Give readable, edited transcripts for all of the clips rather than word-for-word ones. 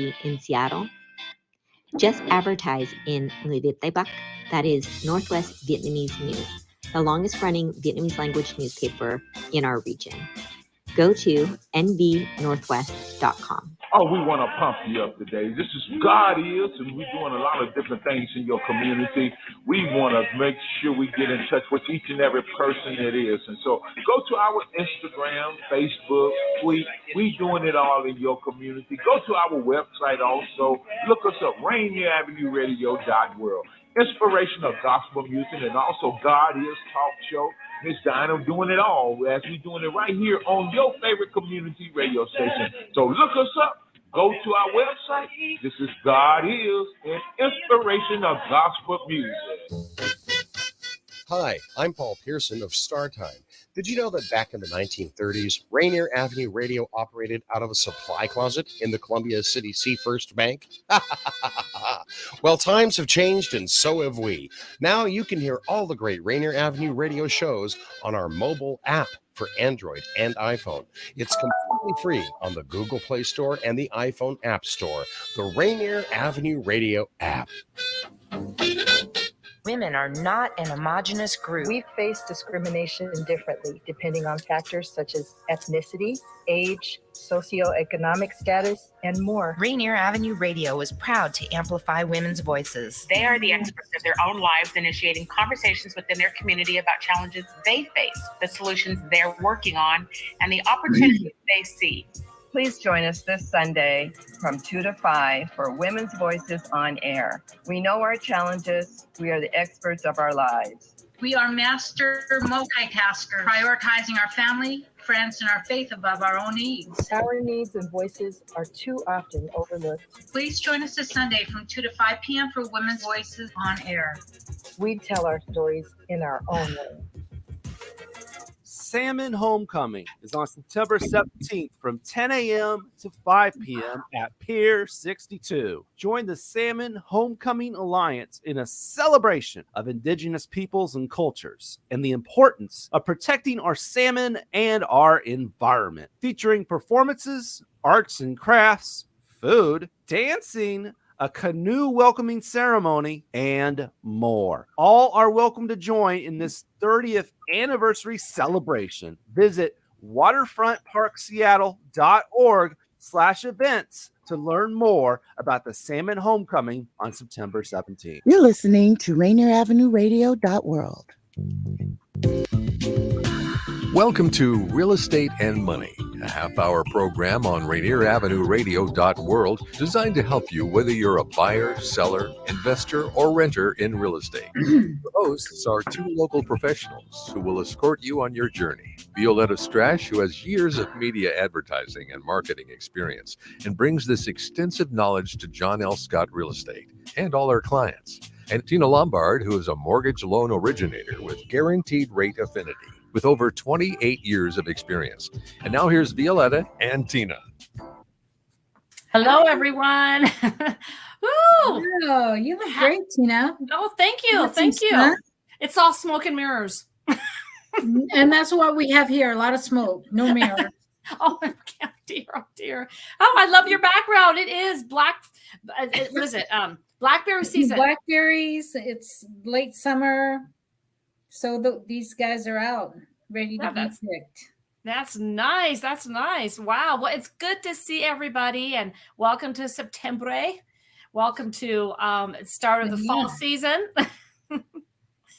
be in Seattle, just advertise in Người Việt Tây Bắc, that is Northwest Vietnamese News, the longest running Vietnamese language newspaper in our region. Go to nvnorthwest.com. Oh, we want to pump you up today. This is God Is, and we're doing a lot of different things in your community. We want to make sure we get in touch with each and every person it is. And so go to our Instagram, Facebook, tweet. We doing it all in your community. Go to our website also. Look us up, Rainier Avenue Radio .world. Inspirational gospel music and also God Is Talk Show. Miss Dinah doing it all as we doing it right here on your favorite community radio station. So look us up. Go to our website. This is God Is and Inspirational Gospel Music. Hi, I'm Paul Pearson of StarTime. Did you know that back in the 1930s, Rainier Avenue Radio operated out of a supply closet in the Columbia City First Bank? Well, times have changed and so have we. Now you can hear all the great Rainier Avenue Radio shows on our mobile app for Android and iPhone. It's completely free on the Google Play Store and the iPhone App Store. The Rainier Avenue Radio app. Women are not an homogenous group. We face discrimination differently depending on factors such as ethnicity, age, socioeconomic status, and more. Rainier Avenue Radio is proud to amplify women's voices. They are the experts of their own lives, initiating conversations within their community about challenges they face, the solutions they're working on, and the opportunities they see. Please join us this Sunday from 2 to 5 for Women's Voices on Air. We know our challenges. We are the experts of our lives. We are master multitaskers, prioritizing our family, friends, and our faith above our own needs. Our needs and voices are too often overlooked. Please join us this Sunday from 2 to 5 p.m. for Women's Voices on Air. We tell our stories in our own way. Salmon Homecoming is on September 17th from 10 a.m. to 5 p.m. at Pier 62. Join the Salmon Homecoming Alliance in a celebration of indigenous peoples and cultures and the importance of protecting our salmon and our environment. Featuring performances, arts and crafts, food, dancing, a canoe welcoming ceremony, and more. All are welcome to join in this 30th anniversary celebration. Visit waterfrontparkseattle.org/events to learn more about the Salmon Homecoming on September 17th. You're listening to Rainier Avenue Radio .world. Welcome to Real Estate and Money, a half-hour program on Rainier Avenue Radio .world designed to help you whether you're a buyer, seller, investor, or renter in real estate. The hosts are two local professionals who will escort you on your journey. Violeta Strash, who has years of media advertising and marketing experience and brings this extensive knowledge to John L. Scott Real Estate and all our clients. And Tina Lombard, who is a mortgage loan originator with Guaranteed Rate Affinity, with over 28 years of experience. And now here's Violeta and Tina. Hello, everyone. Oh, you look great, Tina. Oh, thank you. Thank you. Smoke. It's all smoke and mirrors. And that's what we have here. A lot of smoke, no mirror. Oh, dear. Oh, dear. Oh, I love your background. It is black. What is it? Blackberry season. Blackberries. It's late summer. So these guys are out, ready to be picked. That's nice. That's nice. Wow. Well, it's good to see everybody, and welcome to September. Welcome to start of the fall season.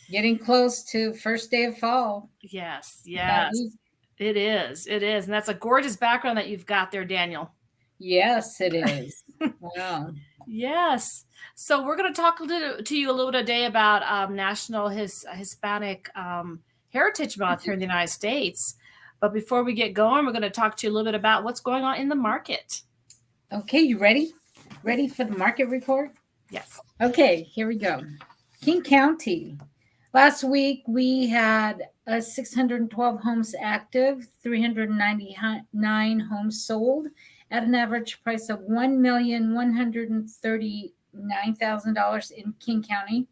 Getting close to first day of fall. Yes. It is. It is. And that's a gorgeous background that you've got there, Daniel. Yes, it is. Wow. Yes. So we're going to talk to you a little bit today about National Hispanic Heritage Month here in the United States. But before we get going, we're going to talk to you a little bit about what's going on in the market. Okay, you ready? Ready for the market report? Yes. Okay, here we go. King County. Last week, we had 612 homes active, 399 homes sold at an average price of $1,139,000 in King County.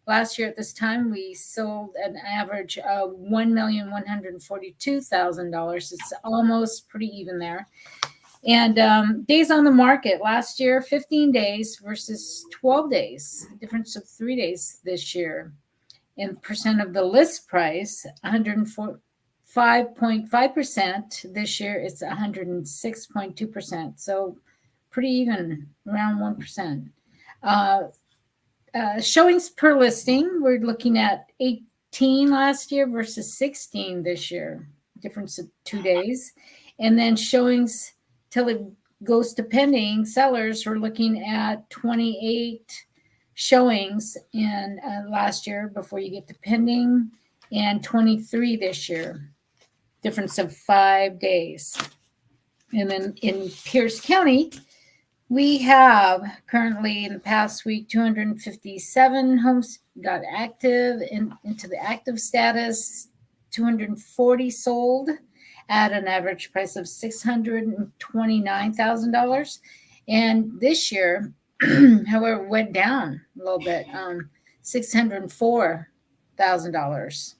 Last year at this time, we sold an average of $1,142,000. It's almost pretty even there. And days on the market last year, 15 days versus 12 days, difference of 3 days this year. And percent of the list price, 105.5%. This year, it's 106.2%. So pretty even, around 1%. Showings per listing, we're looking at 18 last year versus 16 this year, difference of 2 days. And then showings till it goes to pending sellers, we're looking at 28 showings in last year before you get to pending, and 23 this year, difference of 5 days. And then in Pierce County, we have currently in the past week 257 homes got active into the active status, 240 sold at an average price of $629,000. And this year, however, went down a little bit, $604,000.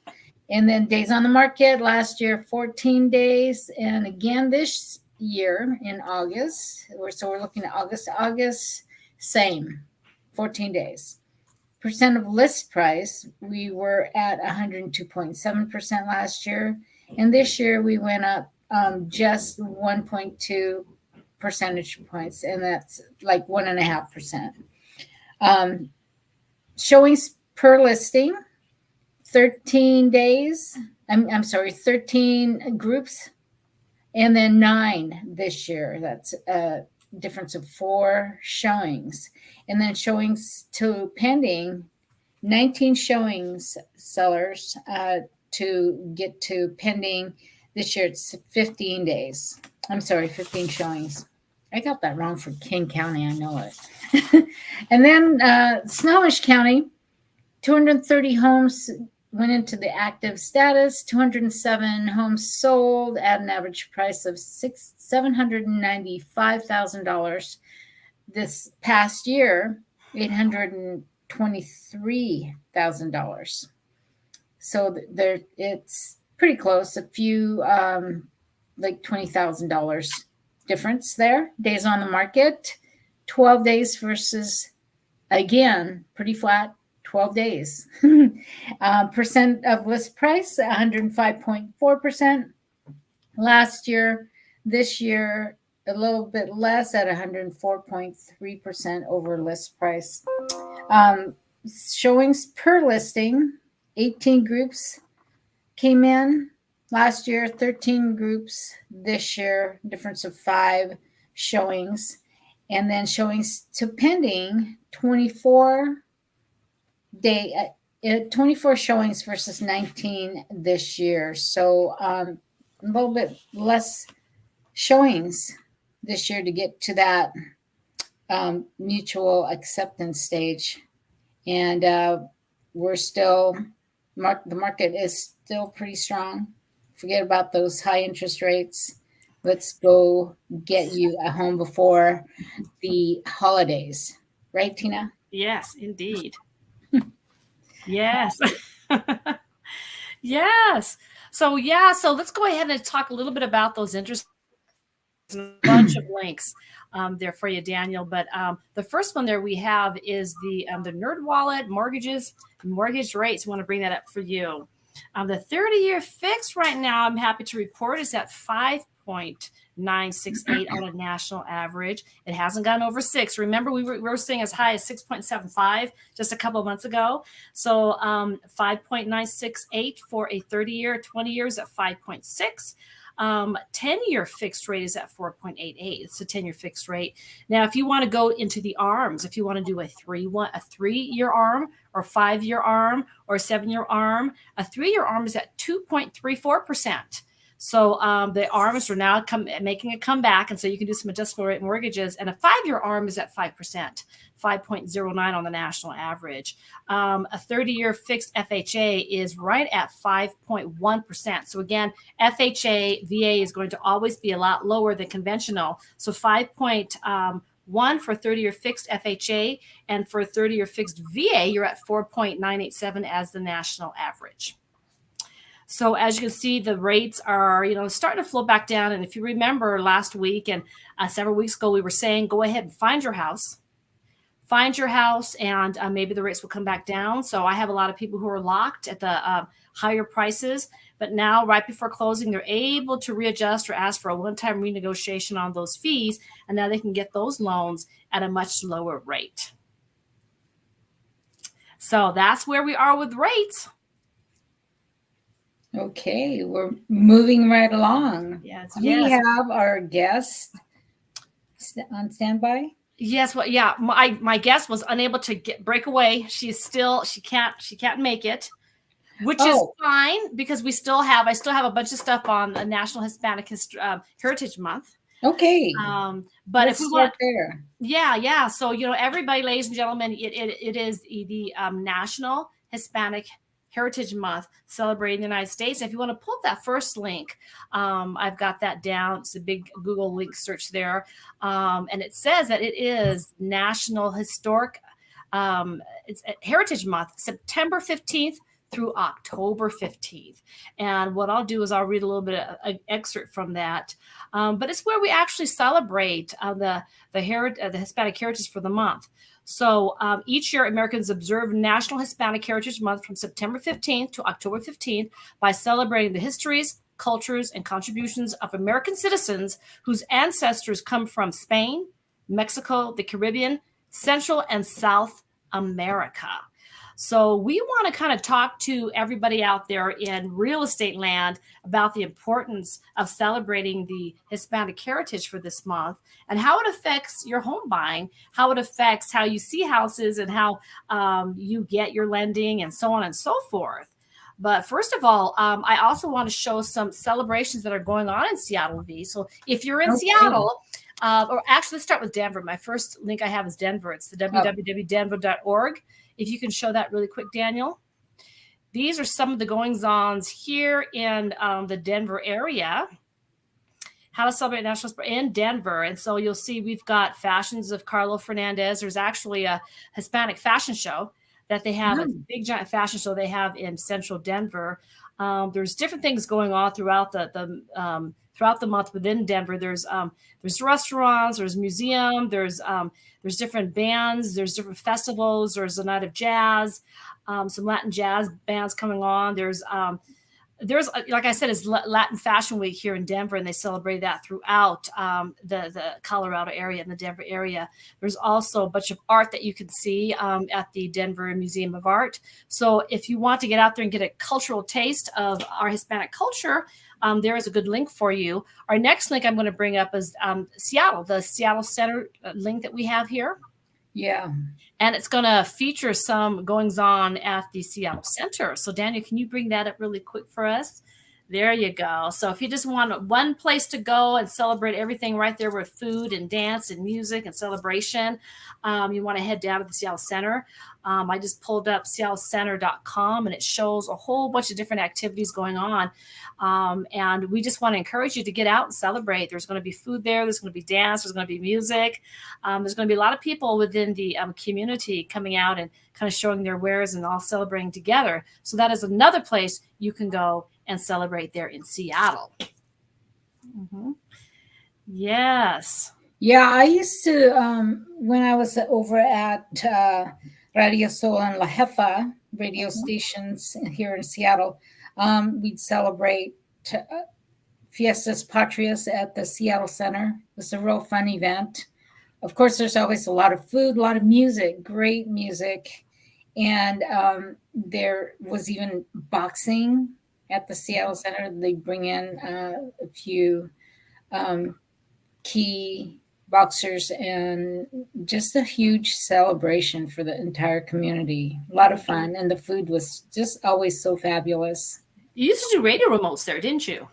And then days on the market last year, 14 days. And again, this year in August, so we're looking at August to August, same, 14 days. Percent of list price, we were at 102.7% last year. And this year we went up just 1.2 percentage points, and that's like 1.5%. Showings per listing, 13 days. I'm sorry, 13 groups, and then 9 this year. That's a difference of 4 showings. And then showings to pending, 19 showings sellers to get to pending. This year it's 15 days. I'm sorry, 15 showings. I got that wrong for King County. I know it. And then Snohomish County, 230 homes went into the active status, 207 homes sold at an average price of $795,000. This past year, $823,000. So there, it's pretty close. A few, like $20,000 difference there. Days on the market, 12 days versus, again, pretty flat, 12 days. Percent of list price, 105.4%. Last year, this year, a little bit less at 104.3% over list price. Showings per listing, 18 groups came in. Last year, 13 groups. This year, difference of 5 showings. And then showings to pending, 24 showings versus 19 this year. So a little bit less showings this year to get to that mutual acceptance stage. And we're still, the market is still pretty strong. Forget about those high interest rates. Let's go get you a home before the holidays. Right, Tina? Yes, indeed. Yes. Yes. So let's go ahead and talk a little bit about those interest. A bunch of links there for you, Daniel. But the first one there we have is the Nerd Wallet mortgages, mortgage rates. I want to bring that up for you. The 30-year fixed right now, I'm happy to report, is at 5.968 on a national average. It hasn't gone over 6. Remember, we were seeing as high as 6.75 just a couple of months ago. So 5.968 for a 30-year, 20 years at 5.6. 10-year fixed rate is at 4.88. It's a 10-year fixed rate. Now, if you want to go into the ARMs, if you want to do a 3-year ARM or 5-year ARM or a 7-year ARM, a 3-year ARM is at 2.34%. So the ARMs are now making a comeback, and so you can do some adjustable rate mortgages. And a 5-year ARM is at 5%, 5.09 on the national average. A 30-year fixed FHA is right at 5.1%. So again, FHA, VA is going to always be a lot lower than conventional. So 5.1 for 30-year fixed FHA, and for 30-year fixed VA, you're at 4.987 as the national average. So as you can see, the rates are, starting to flow back down. And if you remember last week and several weeks ago, we were saying, go ahead and find your house, and maybe the rates will come back down. So I have a lot of people who are locked at the higher prices, but now right before closing, they're able to readjust or ask for a one-time renegotiation on those fees. And now they can get those loans at a much lower rate. So that's where we are with rates. Okay, we're moving right along. Yes, We have our guest on standby. Yes, well, yeah. My guest was unable to break away. She can't make it, which is fine because I still have a bunch of stuff on the National Hispanic Heritage Month. Okay. But Let's if we want there. Yeah. So, everybody, ladies and gentlemen, it is the National Hispanic Heritage Month celebrating the United States. If you want to pull up that first link, I've got that down. It's a big Google link search there. And it says that it is National Historic it's Heritage Month, September 15th through October 15th. And what I'll do is I'll read a little bit of an excerpt from that. But it's where we actually celebrate the Hispanic heritage for the month. So each year, Americans observe National Hispanic Heritage Month from September 15th to October 15th by celebrating the histories, cultures, and contributions of American citizens whose ancestors come from Spain, Mexico, the Caribbean, Central and South America. So we want to kind of talk to everybody out there in real estate land about the importance of celebrating the Hispanic heritage for this month and how it affects your home buying, how it affects how you see houses and how you get your lending and so on and so forth. But first of all, I also want to show some celebrations that are going on in Seattle, V. So if you're in Seattle, or actually let's start with Denver. My first link I have is Denver. It's the www.denver.org. If you can show that really quick, Daniel. These are some of the goings-ons here in the Denver area. How to celebrate National Sport in Denver. And so you'll see we've got fashions of Carlo Fernandez. There's actually a Hispanic fashion show that they have, a big giant fashion show they have in central Denver. There's different things going on throughout the month within Denver. There's restaurants, there's museum, there's different bands, there's different festivals, there's a night of jazz, some Latin jazz bands coming on. There's like I said, it's Latin Fashion Week here in Denver, and they celebrate that throughout the Colorado area and the Denver area. There's also a bunch of art that you can see at the Denver Museum of Art. So if you want to get out there and get a cultural taste of our Hispanic culture, there is a good link for you. Our next link I'm going to bring up is Seattle, the Seattle Center link that we have here. Yeah. And it's going to feature some goings-on at the Seattle Center. So, Daniel, can you bring that up really quick for us? There you go. So if you just want one place to go and celebrate everything right there with food and dance and music and celebration, you want to head down to the Seattle Center. I just pulled up seattlecenter.com, and it shows a whole bunch of different activities going on. And we just want to encourage you to get out and celebrate. There's going to be food there. There's going to be dance. There's going to be music. There's going to be a lot of people within the community coming out and kind of showing their wares and all celebrating together. So that is another place you can go and celebrate there in Seattle. Mm-hmm. Yes. Yeah, I used to, when I was over at Radio Sol and La Jefa radio stations here in Seattle, we'd celebrate Fiestas Patrias at the Seattle Center. It was a real fun event. Of course, there's always a lot of food, a lot of music, great music. And there was even boxing at the Seattle Center. They bring in a few key boxers and just a huge celebration for the entire community. A lot of fun. And the food was just always so fabulous. You used to do radio remotes there, didn't you?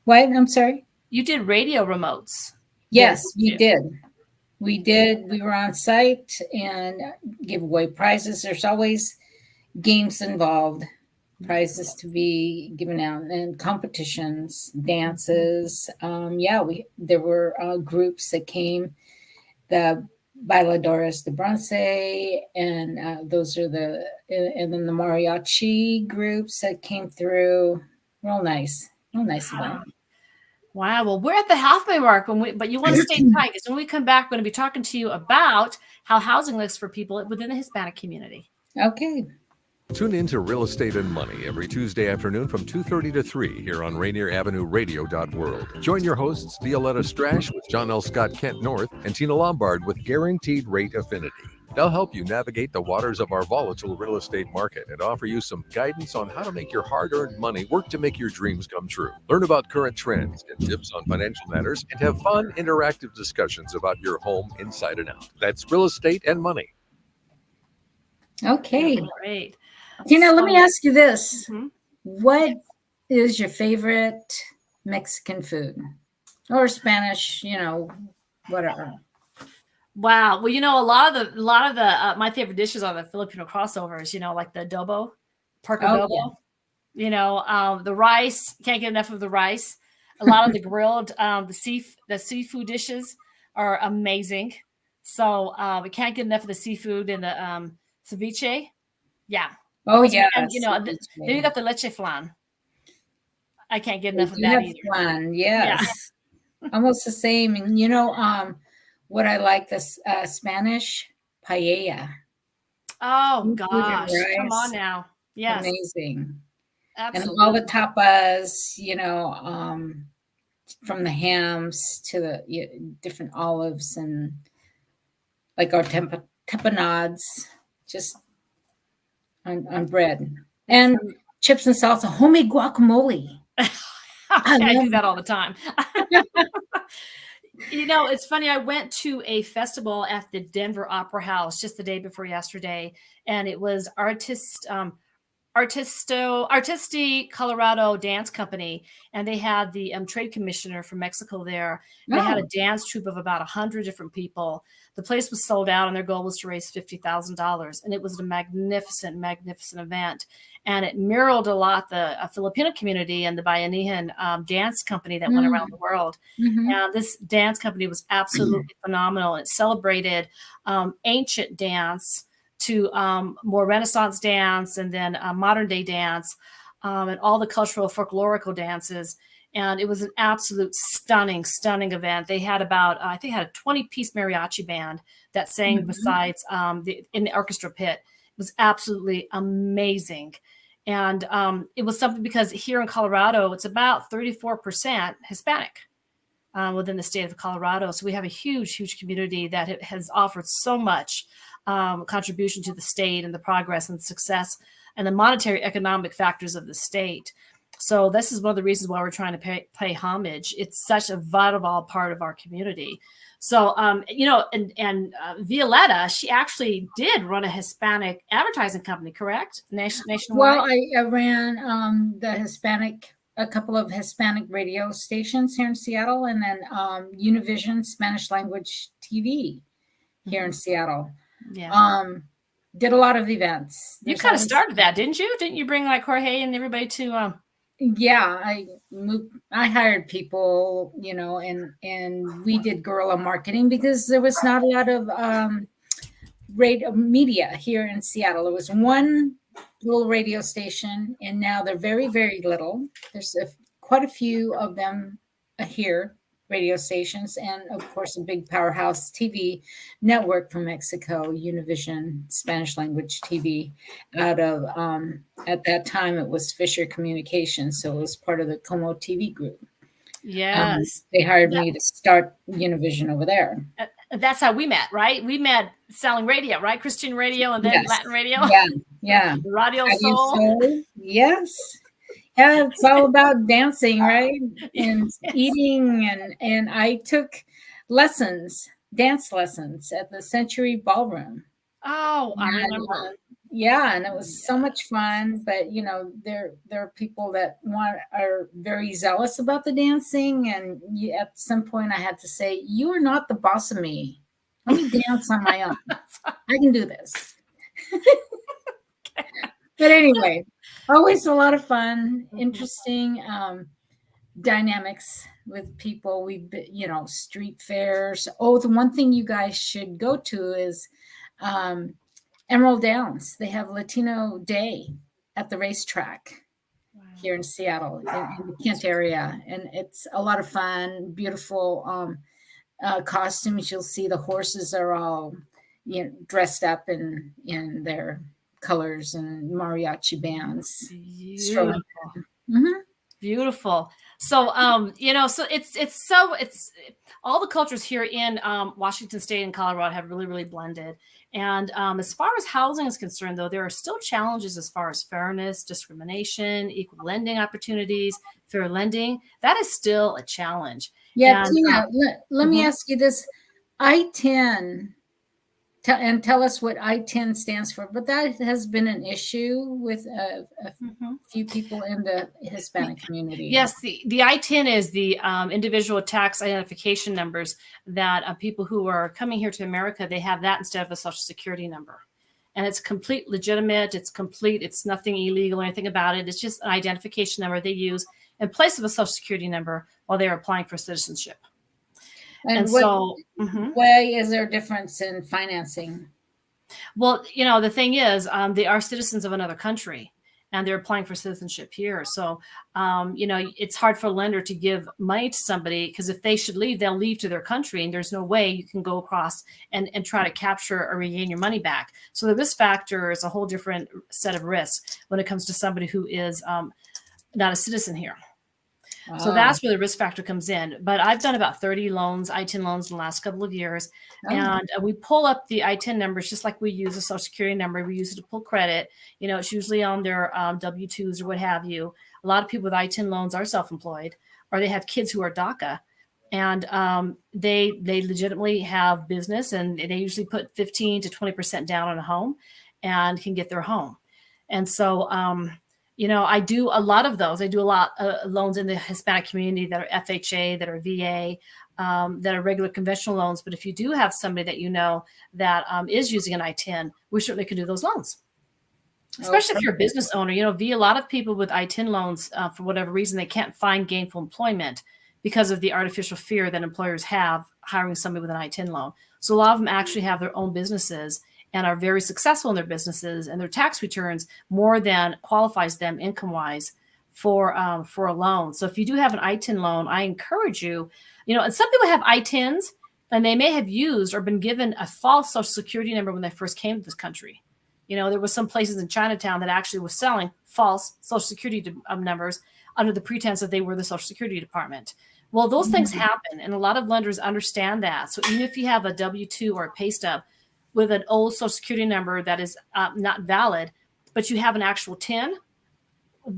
What? I'm sorry? You did radio remotes. Yes, we did. We did. We were on site and give away prizes. There's always games involved, prizes to be given out, and competitions, dances. There were groups that came, the Bailadores de Bronce, and those are and then the mariachi groups that came through. Real nice. Real nice of them. Wow. Well, we're at the halfway mark, but you want to stay tight because when we come back, we're going to be talking to you about how housing looks for people within the Hispanic community. Okay. Tune in to Real Estate and Money every Tuesday afternoon from 2:30 to 3 here on Rainier Avenue Radio.world. Join your hosts Violeta Strash with John L. Scott Kent North and Tina Lombard with Guaranteed Rate Affinity. They'll help you navigate the waters of our volatile real estate market and offer you some guidance on how to make your hard-earned money work to make your dreams come true. Learn about current trends, get tips on financial matters, and have fun, interactive discussions about your home inside and out. That's Real Estate and Money. Okay. Great. Tina, let me ask you this. What is your favorite Mexican food? Or Spanish, whatever. Wow. Well, a lot of the my favorite dishes are the Filipino crossovers, like the adobo, pork adobo, the rice. Can't get enough of the rice. A lot of the grilled, the seafood dishes are amazing. So we can't get enough of the seafood and the ceviche. Yeah. Oh, yeah. And, then you got the leche flan. I can't get enough of that either. Flan, yes. Yeah. Almost the same. And, what I like, this Spanish paella. Oh, gosh. Come on now. Yes. Amazing. Absolutely. And all the tapas, from the hams to the different olives and like our tempanades, just on bread. And chips and salsa, homemade guacamole. I do that all the time. It's funny. I went to a festival at the Denver Opera House just the day before yesterday, and it was Artisto Colorado Dance Company, and they had the trade commissioner from Mexico there. They had a dance troupe of about 100 different people. The place was sold out, and their goal was to raise $50,000, and it was a magnificent, magnificent event. And it mirrored a lot the Filipino community and the Bayanihan dance company that went around the world. Mm-hmm. And this dance company was absolutely phenomenal. It celebrated ancient dance to more Renaissance dance and then modern day dance and all the cultural folklorical dances. And it was an absolute stunning, stunning event. They had about, I think, had a 20-piece mariachi band that sang besides in the orchestra pit. It was absolutely amazing. And it was something because here in Colorado, it's about 34% Hispanic within the state of Colorado. So we have a huge, huge community that has offered so much contribution to the state and the progress and success and the monetary economic factors of the state. So this is one of the reasons why we're trying to pay homage. It's such a vital part of our community. So, Violeta, she actually did run a Hispanic advertising company, correct? Nationwide? Well, I ran a couple of Hispanic radio stations here in Seattle, and then Univision Spanish language TV here in Seattle. Yeah. Did a lot of events. You kind of started that, didn't you? Didn't you bring like Jorge and everybody to Yeah, I hired people, and we did guerrilla marketing because there was not a lot of radio media here in Seattle. There was one little radio station, and now they're very, very little. There's quite a few of them here, radio stations, and of course a big powerhouse TV network from Mexico, Univision Spanish language TV, out of at that time it was Fisher Communications, so it was part of the Como TV group. Yes. They hired me to start Univision over there. That's how we met, right? We met selling radio, right? Christian radio and then Latin radio. Yeah. Radio Soul. Yes. Yeah, it's all about dancing, right? And eating. And I took dance lessons at the Century Ballroom. Oh, I remember. Yeah, and it was so much fun. But there are people that are very zealous about the dancing, and at some point I had to say, "You are not the boss of me. Let me dance on my own. I can do this." But anyway, always a lot of fun, interesting dynamics with people. We've been, street fairs. Oh, the one thing you guys should go to is Emerald Downs. They have Latino Day at the racetrack. here in Seattle, in the Kent area. And it's a lot of fun, beautiful costumes. You'll see the horses are all, dressed up in their colors and mariachi bands. Beautiful. Mm-hmm. Beautiful. So, so it's all the cultures here in Washington State and Colorado have really, really blended. And as far as housing is concerned, though, there are still challenges as far as fairness, discrimination, equal lending opportunities, fair lending. That is still a challenge. Yeah, And, Tina, let me ask you this. I10, and tell us what I10 stands for, but that has been an issue with a few people in the Hispanic community. Yes, the I10 is the individual tax identification numbers that people who are coming here to America, they have that instead of a social security number. And it's complete legitimate, it's complete, it's nothing illegal or anything about it. It's just an identification number they use in place of a social security number while they're applying for citizenship. And why is there a difference in financing? Well, the thing is, they are citizens of another country and they're applying for citizenship here. So, it's hard for a lender to give money to somebody because if they should leave, they'll leave to their country and there's no way you can go across and try to capture or regain your money back. So the risk factor is a whole different set of risks when it comes to somebody who is not a citizen here. So that's where the risk factor comes in. But I've done about 30 loans, I10 loans in the last couple of years. And we pull up the I10 numbers just like we use a social security number. We use it to pull credit. It's usually on their W-2s or what have you. A lot of people with I10 loans are self-employed or they have kids who are DACA. And they legitimately have business and they usually put 15 to 20% down on a home and can get their home. And so, I do a lot of those. I do a lot of loans in the Hispanic community that are FHA, that are VA, that are regular conventional loans. But if you do have somebody that that is using an I-10, we certainly can do those loans. Especially if you're a business owner. A lot of people with I-10 loans, for whatever reason, they can't find gainful employment because of the artificial fear that employers have hiring somebody with an I-10 loan. So a lot of them actually have their own businesses and are very successful in their businesses and their tax returns more than qualifies them income-wise for a loan. So if you do have an I-10 loan, I encourage you, and some people have I-10s and they may have used or been given a false social security number when they first came to this country. There were some places in Chinatown that actually was selling false social security numbers under the pretense that they were the social security department. Well, those things happen and a lot of lenders understand that. So even if you have a W-2 or a pay stub with an old social security number that is not valid, but you have an actual 10,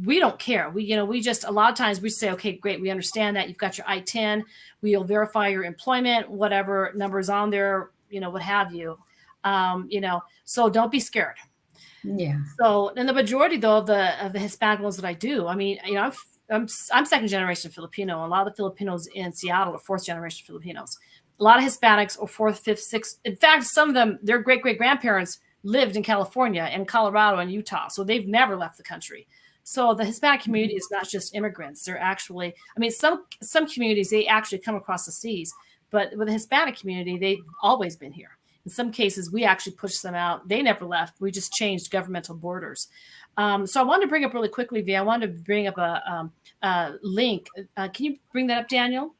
we don't care. We just, a lot of times we say, okay, great. We understand that you've got your I-10. We'll verify your employment, whatever numbers on there, what have you, so don't be scared. Yeah. So, and the majority though of the Hispanic loans that I do, I'm second generation Filipino. A lot of the Filipinos in Seattle are fourth generation Filipinos. A lot of Hispanics are fourth, fifth, sixth. In fact, some of them, their great-great-grandparents lived in California and Colorado and Utah. So they've never left the country. So the Hispanic community is not just immigrants. They're actually, some communities, they actually come across the seas. But with the Hispanic community, they've always been here. In some cases, we actually pushed them out. They never left. We just changed governmental borders. So I wanted to bring up really quickly, I wanted to bring up a link. Can you bring that up, Daniel?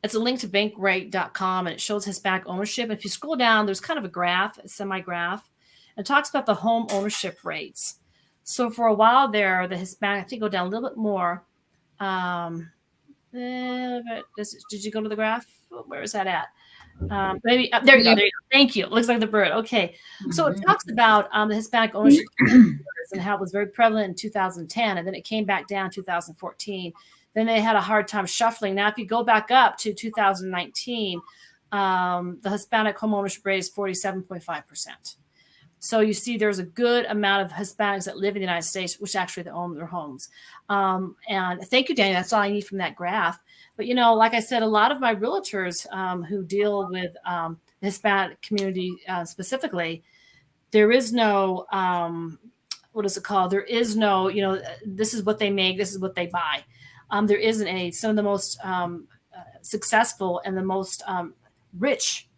It's a link to bankrate.com and it shows Hispanic ownership. If you scroll down, there's kind of a graph, a semi-graph. It talks about the home ownership rates. So for a while there, the Hispanic, I think go down a little bit more. Did you go to the graph? Where is that at? Maybe there you go. Thank you. It looks like the bird. Okay. So it talks about the Hispanic ownership and how it was very prevalent in 2010. And then it came back down in 2014. Then they had a hard time shuffling. Now, if you go back up to 2019, the Hispanic home ownership rate is 47.5%. So you see there's a good amount of Hispanics that live in the United States, which actually they own their homes. And thank you, Daniel. That's all I need from that graph. But, like I said, a lot of my realtors who deal with the Hispanic community specifically, there is no, what is it called? There is no, this is what they make, this is what they buy. There isn't some of the most successful and the most rich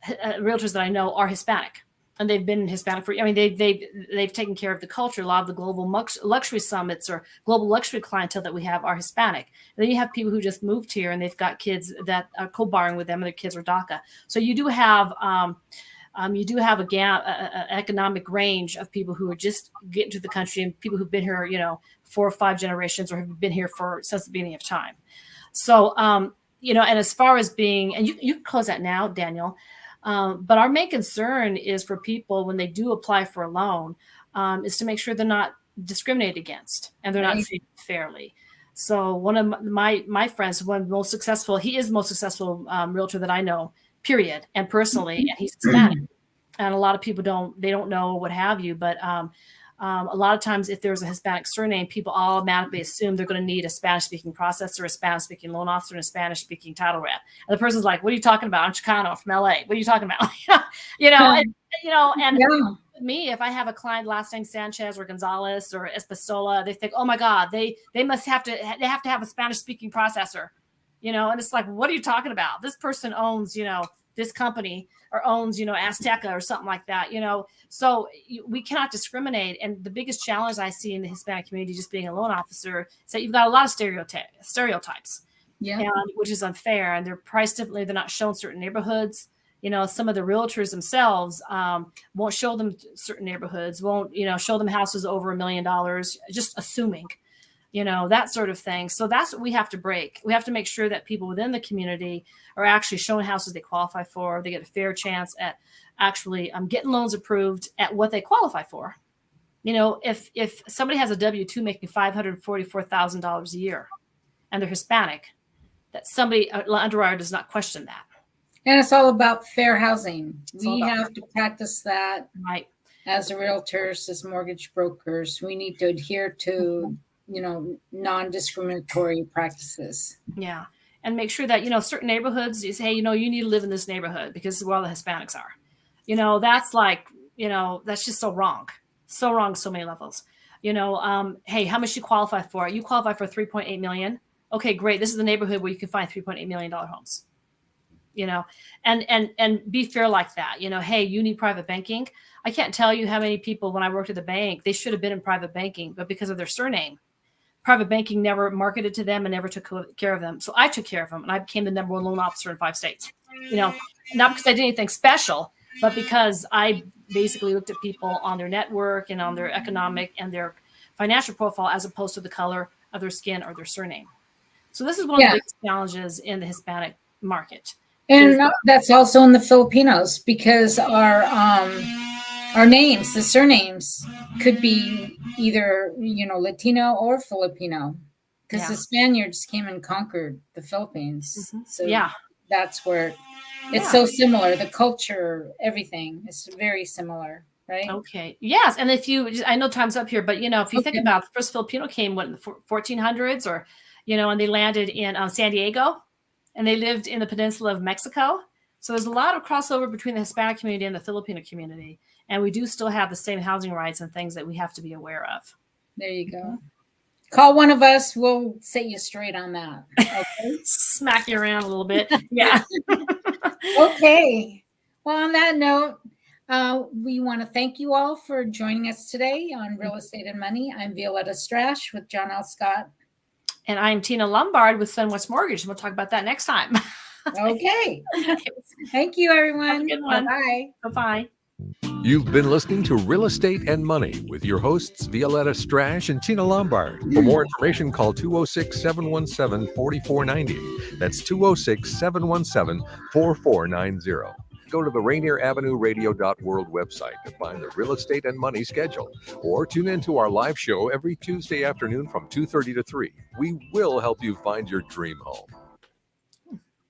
realtors that I know are Hispanic. and they've been Hispanic for, I mean, they've taken care of the culture. A lot of the global luxury summits or global luxury clientele that we have are Hispanic. And then you have people who just moved here and they've got kids that are co-borrowing with them, and their kids are DACA. So you do have a economic range of people who are just getting to the country, and people who've been here, 4 or 5 generations, or have been here since the beginning of time. So, and as far as being, and you can close that now, Daniel. But our main concern is for people when they do apply for a loan, is to make sure they're not discriminated against and they're not treated fairly. So one of my friends, he is the most successful realtor that I know, period, and personally, and he's Hispanic. And a lot of people don't know, what have you, but a lot of times if there's a Hispanic surname, people automatically assume they're going to need a Spanish-speaking processor, a Spanish-speaking loan officer, and a Spanish-speaking title rep. And the person's like, "What are you talking about? I'm Chicano, from LA. What are you talking about?" With me, if I have a client last name Sanchez or Gonzalez or Espesola, they think, "Oh my God, they have to have a Spanish-speaking processor," And it's like, what are you talking about? This person owns, this company, or owns, Azteca or something like that, So we cannot discriminate. And the biggest challenge I see in the Hispanic community, just being a loan officer, is that you've got a lot of stereotypes, which is unfair. And they're priced differently. They're not shown certain neighborhoods. Some of the realtors themselves won't show them certain neighborhoods, won't, show them houses over $1 million, just assuming, that sort of thing. So that's what we have to break. We have to make sure that people within the community are actually showing houses they qualify for. They get a fair chance at actually getting loans approved at what they qualify for. If somebody has a W-2 making $544,000 a year and they're Hispanic, that underwriter does not question that. And it's all about fair housing. We have to practice that, right? As realtors, as mortgage brokers, we need to adhere to non-discriminatory practices. Yeah. And make sure that, certain neighborhoods, you say, hey, you need to live in this neighborhood because this is where all the Hispanics are. That's like, that's just so wrong. So wrong, so many levels. Hey, how much you qualify for? You qualify for $3.8 million. Okay, great. This is the neighborhood where you can find $3.8 million homes. And be fair like that. Hey, you need private banking. I can't tell you how many people, when I worked at the bank, they should have been in private banking, but because of their surname, private banking never marketed to them and never took care of them. So I took care of them, and I became the number 1 loan officer in 5 states. Not because I did anything special, but because I basically looked at people on their network and on their economic and their financial profile, as opposed to the color of their skin or their surname. So this is one of the biggest challenges in the Hispanic market. And that's also in the Filipinos, because our names, the surnames, could be either, Latino or Filipino, because the Spaniards came and conquered the Philippines. Mm-hmm. So that's where it's so similar. The culture, everything is very similar, right? Okay. Yes. And I know time's up here, but, if you think about it, the first Filipino came in the 1400s or, and they landed in San Diego, and they lived in the peninsula of Mexico. So there's a lot of crossover between the Hispanic community and the Filipino community. And we do still have the same housing rights and things that we have to be aware of. There you go. Call one of us. We'll set you straight on that. Okay? Smack you around a little bit. Yeah. Okay. Well, on that note, we want to thank you all for joining us today on Real Estate and Money. I'm Violeta Strash with John L. Scott. And I'm Tina Lombard with SunWest Mortgage. We'll talk about that next time. Okay. Thank you, everyone. Have a good one. Bye-bye. Bye-bye. You've been listening to Real Estate and Money with your hosts, Violeta Strash and Tina Lombard. For more information, call 206-717-4490. That's 206-717-4490. Go to the Rainier Avenue Radio.world website to find the Real Estate and Money schedule, or tune into our live show every Tuesday afternoon from 2:30 to 3. We will help you find your dream home.